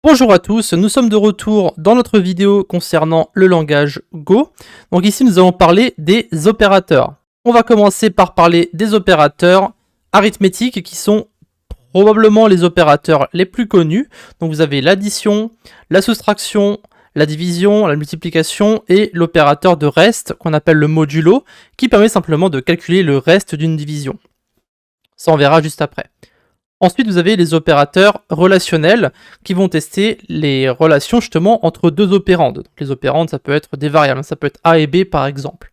Bonjour à tous, nous sommes de retour dans notre vidéo concernant le langage Go. Donc ici nous allons parler des opérateurs. On va commencer par parler des opérateurs arithmétiques qui sont probablement les opérateurs les plus connus. Donc vous avez l'addition, la soustraction, la division, la multiplication et l'opérateur de reste qu'on appelle le modulo qui permet simplement de calculer le reste d'une division. Ça on verra juste après. Ensuite, vous avez les opérateurs relationnels qui vont tester les relations justement entre deux opérandes. Donc, les opérandes, ça peut être des variables, ça peut être A et B par exemple.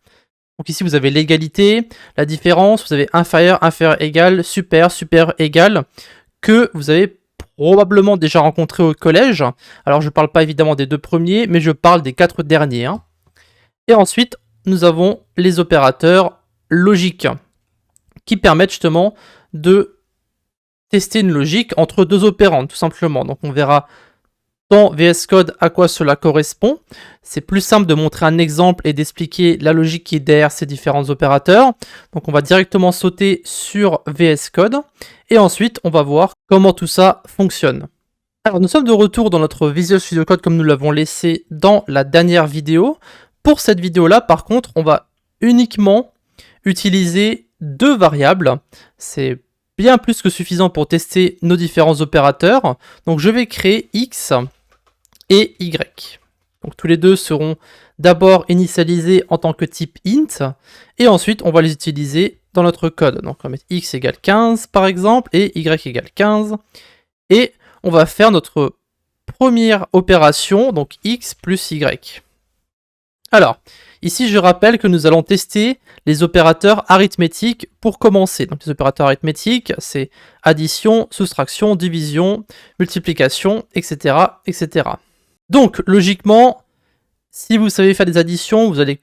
Donc ici, vous avez l'égalité, la différence, vous avez inférieur, inférieur, égal, super, super, égal, que vous avez probablement déjà rencontré au collège. Alors, je ne parle pas évidemment des deux premiers, mais je parle des quatre derniers. Et ensuite, nous avons les opérateurs logiques qui permettent justement de tester une logique entre deux opérandes, tout simplement. Donc on verra dans VS Code à quoi cela correspond. C'est plus simple de montrer un exemple et d'expliquer la logique qui est derrière ces différents opérateurs. Donc on va directement sauter sur VS Code et ensuite on va voir comment tout ça fonctionne. Alors nous sommes de retour dans notre Visual Studio Code comme nous l'avons laissé dans la dernière vidéo. Pour cette vidéo-là, par contre, on va uniquement utiliser deux variables. C'est bien plus que suffisant pour tester nos différents opérateurs. Donc je vais créer X et Y. Donc tous les deux seront d'abord initialisés en tant que type int, et ensuite on va les utiliser dans notre code. Donc on va mettre X égale 15 par exemple, et Y égale 15. Et on va faire notre première opération, donc X plus Y. Alors, ici je rappelle que nous allons tester les opérateurs arithmétiques pour commencer. Donc les opérateurs arithmétiques, c'est addition, soustraction, division, multiplication, etc., etc. Donc logiquement, si vous savez faire des additions, vous allez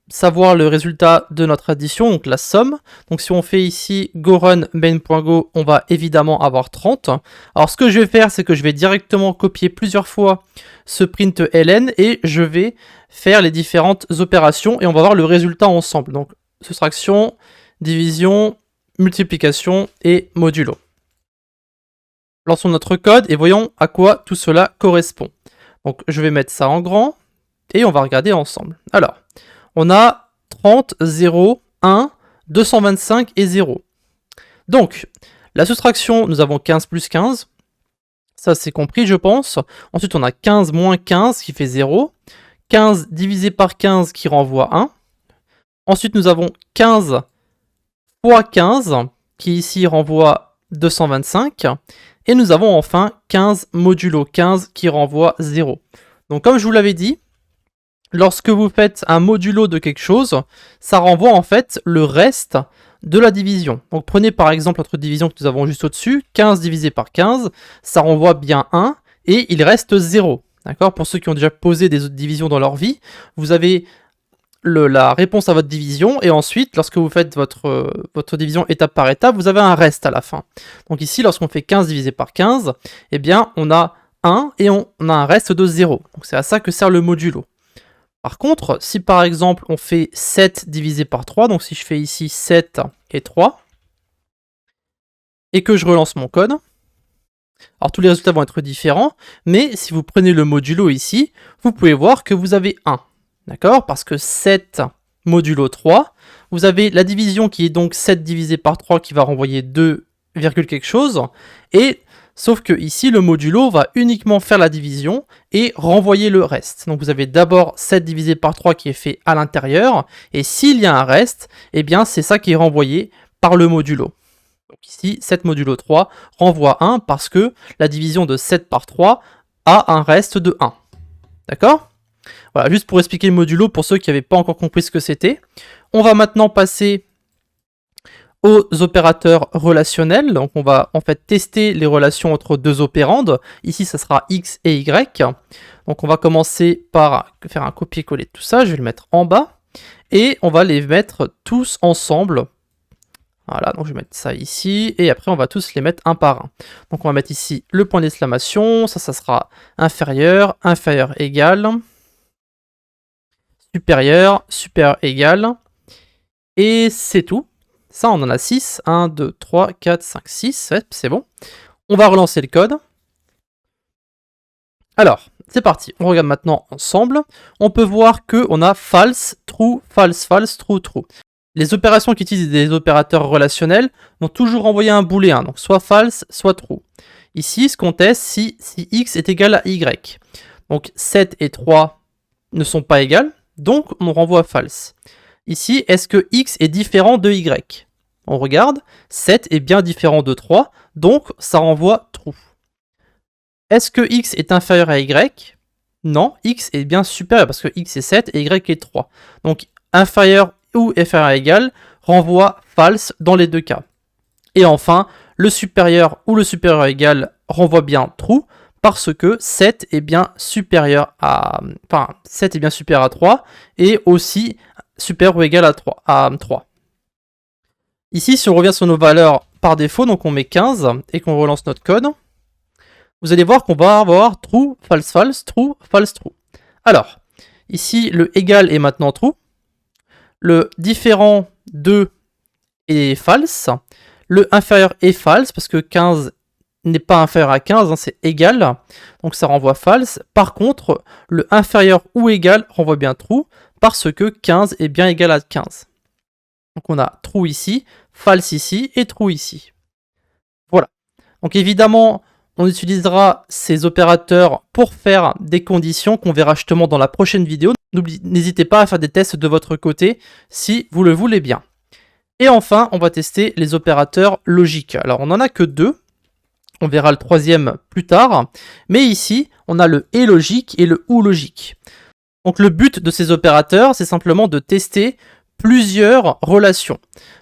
savoir le résultat de notre addition, donc la somme. Donc si on fait ici gorun main.go, on va évidemment avoir 30. Alors ce que je vais faire, c'est que je vais directement copier plusieurs fois ce print ln et je vais faire les différentes opérations et on va voir le résultat ensemble. Donc soustraction, division, multiplication et modulo. Lançons notre code et voyons à quoi tout cela correspond. Donc je vais mettre ça en grand et on va regarder ensemble. Alors, on a 30, 0, 1, 225 et 0. Donc, la soustraction, nous avons 15 plus 15. Ça, c'est compris, je pense. Ensuite, on a 15 moins 15 qui fait 0. 15 divisé par 15 qui renvoie 1. Ensuite, nous avons 15 fois 15 qui ici renvoie 225. Et nous avons enfin 15 modulo 15 qui renvoie 0. Donc, comme je vous l'avais dit, lorsque vous faites un modulo de quelque chose, ça renvoie en fait le reste de la division. Donc prenez par exemple notre division que nous avons juste au-dessus, 15 divisé par 15, ça renvoie bien 1 et il reste 0. D'accord ? Pour ceux qui ont déjà posé des divisions dans leur vie, vous avez la réponse à votre division et ensuite, lorsque vous faites votre division étape par étape, vous avez un reste à la fin. Donc ici, lorsqu'on fait 15 divisé par 15, eh bien on a 1 et on a un reste de 0. Donc c'est à ça que sert le modulo. Par contre, si par exemple on fait 7 divisé par 3, donc si je fais ici 7 et 3, et que je relance mon code, alors tous les résultats vont être différents, mais si vous prenez le modulo ici, vous pouvez voir que vous avez 1. D'accord ? Parce que 7 modulo 3, vous avez la division qui est donc 7 divisé par 3 qui va renvoyer 2, quelque chose, et sauf que ici, le modulo va uniquement faire la division et renvoyer le reste. Donc vous avez d'abord 7 divisé par 3 qui est fait à l'intérieur, et s'il y a un reste, eh bien c'est ça qui est renvoyé par le modulo. Donc ici, 7 modulo 3 renvoie 1 parce que la division de 7 par 3 a un reste de 1. D'accord ? Voilà, juste pour expliquer le modulo pour ceux qui n'avaient pas encore compris ce que c'était. On va maintenant passer aux opérateurs relationnels. Donc on va en fait tester les relations entre deux opérandes. Ici ça sera X et Y. Donc on va commencer par faire un copier-coller de tout ça. Je vais le mettre en bas. Et on va les mettre tous ensemble. Voilà, donc je vais mettre ça ici. Et après on va tous les mettre un par un. Donc on va mettre ici le point d'exclamation. Ça sera inférieur, inférieur égal. Supérieur, supérieur égal. Et c'est tout. Ça, on en a 6. 1, 2, 3, 4, 5, 6. Ouais, c'est bon. On va relancer le code. Alors, c'est parti, on regarde maintenant ensemble. On peut voir qu'on a false, true, false, false, true, true. Les opérations qui utilisent des opérateurs relationnels vont toujours envoyer un booléen, donc soit false, soit true. Ici, ce qu'on teste, si x est égal à y. Donc 7 et 3 ne sont pas égales, donc on renvoie false. Ici, est-ce que x est différent de y? On regarde, 7 est bien différent de 3, donc ça renvoie true. Est-ce que x est inférieur à y? Non, x est bien supérieur parce que x est 7 et y est 3. Donc inférieur ou inférieur à égal renvoie false dans les deux cas. Et enfin, le supérieur ou le supérieur à égal renvoie bien true parce que 7 est bien supérieur à 3 et aussi supérieur ou égal à 3. Ici, si on revient sur nos valeurs par défaut, donc on met 15 et qu'on relance notre code, vous allez voir qu'on va avoir true, false, false, true, false, true. Alors, ici, le égal est maintenant true. Le différent de est false. Le inférieur est false parce que 15 n'est pas inférieur à 15, hein, c'est égal. Donc ça renvoie false. Par contre, le inférieur ou égal renvoie bien true parce que 15 est bien égal à 15. Donc on a true ici, false ici et true ici. Voilà. Donc évidemment, on utilisera ces opérateurs pour faire des conditions qu'on verra justement dans la prochaine vidéo. N'hésitez pas à faire des tests de votre côté si vous le voulez bien. Et enfin, on va tester les opérateurs logiques. Alors, on n'en a que 2. On verra le troisième plus tard. Mais ici, on a le et logique et le ou logique. Donc, le but de ces opérateurs, c'est simplement de tester plusieurs relations.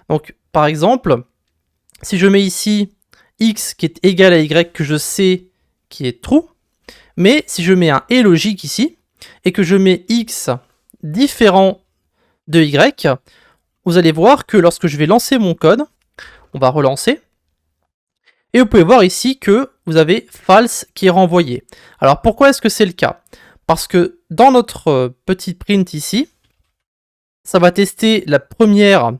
Donc, par exemple, si je mets ici x qui est égal à y que je sais qui est true, mais si je mets un et logique ici, et que je mets x différent de y, vous allez voir que lorsque je vais lancer mon code, on va relancer, et vous pouvez voir ici que vous avez false qui est renvoyé. Alors pourquoi est-ce que c'est le cas? Parce que dans notre petit print ici, ça va tester la première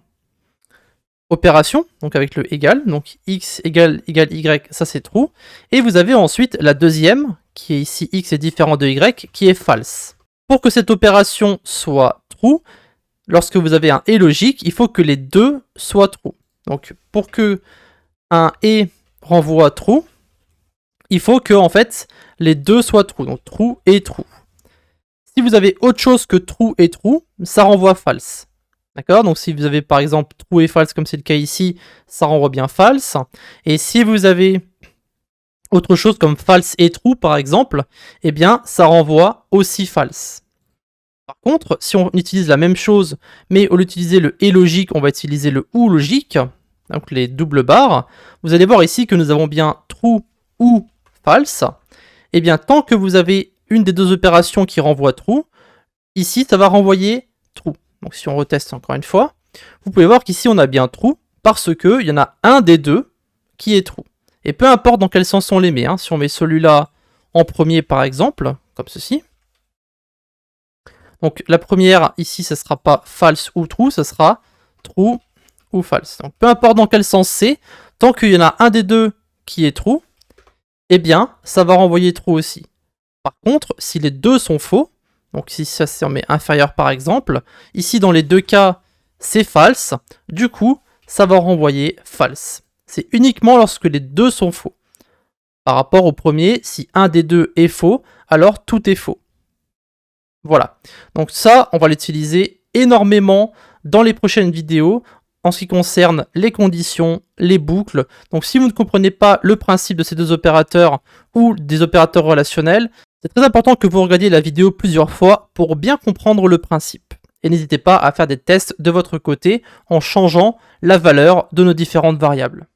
opération, donc avec le égal, donc x égale y, ça c'est true, et vous avez ensuite la deuxième, qui est ici x est différent de y, qui est false. Pour que cette opération soit true, lorsque vous avez un et logique, il faut que les deux soient true. Donc pour que un et renvoie true, il faut que en fait les deux soient true, donc true et true. Si vous avez autre chose que true et true, ça renvoie false. D'accord? Donc si vous avez par exemple true et false comme c'est le cas ici, ça renvoie bien false. Et si vous avez autre chose comme false et true par exemple, eh bien ça renvoie aussi false. Par contre, si on utilise la même chose, mais au lieu d'utiliser le et logique, on va utiliser le ou logique, donc les doubles barres, vous allez voir ici que nous avons bien true ou false. Eh bien tant que vous avez une des deux opérations qui renvoie true, ici ça va renvoyer true. Donc si on reteste encore une fois, vous pouvez voir qu'ici on a bien true parce qu'il y en a un des deux qui est true. Et peu importe dans quel sens on les met, hein, si on met celui-là en premier par exemple, comme ceci. Donc la première ici, ce ne sera pas false ou true, ce sera true ou false. Donc peu importe dans quel sens c'est, tant qu'il y en a un des deux qui est true, eh bien ça va renvoyer true aussi. Par contre, si les deux sont faux, donc si ça se met inférieur par exemple, ici dans les deux cas c'est false, du coup ça va renvoyer false. C'est uniquement lorsque les deux sont faux. Par rapport au premier, si un des deux est faux, alors tout est faux. Voilà, donc ça on va l'utiliser énormément dans les prochaines vidéos en ce qui concerne les conditions, les boucles. Donc si vous ne comprenez pas le principe de ces deux opérateurs ou des opérateurs relationnels, c'est très important que vous regardiez la vidéo plusieurs fois pour bien comprendre le principe. Et n'hésitez pas à faire des tests de votre côté en changeant la valeur de nos différentes variables.